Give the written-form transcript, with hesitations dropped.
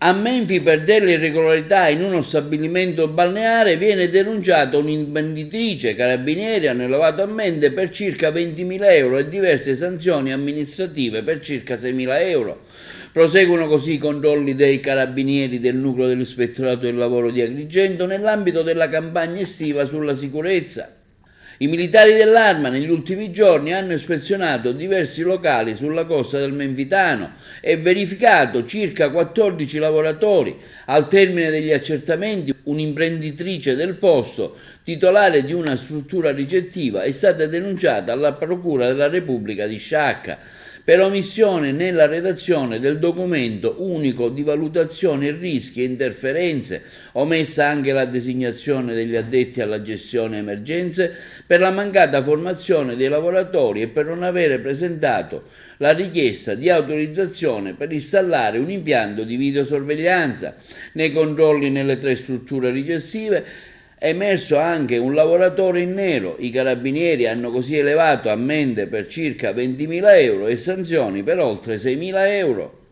A Menfi per delle irregolarità in uno stabilimento balneare viene denunciata un'imprenditrice. I carabinieri hanno elevato ammende per circa 20.000 euro e diverse sanzioni amministrative per circa 6.000 euro. Proseguono così i controlli dei carabinieri del nucleo dell'Ispettorato del Lavoro di Agrigento nell'ambito della campagna estiva sulla sicurezza. I militari dell'Arma negli ultimi giorni hanno ispezionato diversi locali sulla costa del Menfitano e verificato circa 14 lavoratori. Al termine degli accertamenti, un'imprenditrice del posto, titolare di una struttura ricettiva, è stata denunciata alla Procura della Repubblica di Sciacca per omissione nella redazione del documento unico di valutazione rischi e interferenze, omessa anche la designazione degli addetti alla gestione emergenze, per la mancata formazione dei lavoratori e per non avere presentato la richiesta di autorizzazione per installare un impianto di videosorveglianza. Nei controlli nelle 3 strutture ricettive è emerso anche un lavoratore in nero. I carabinieri hanno così elevato ammende per circa 20.000 euro e sanzioni per oltre 6.000 euro.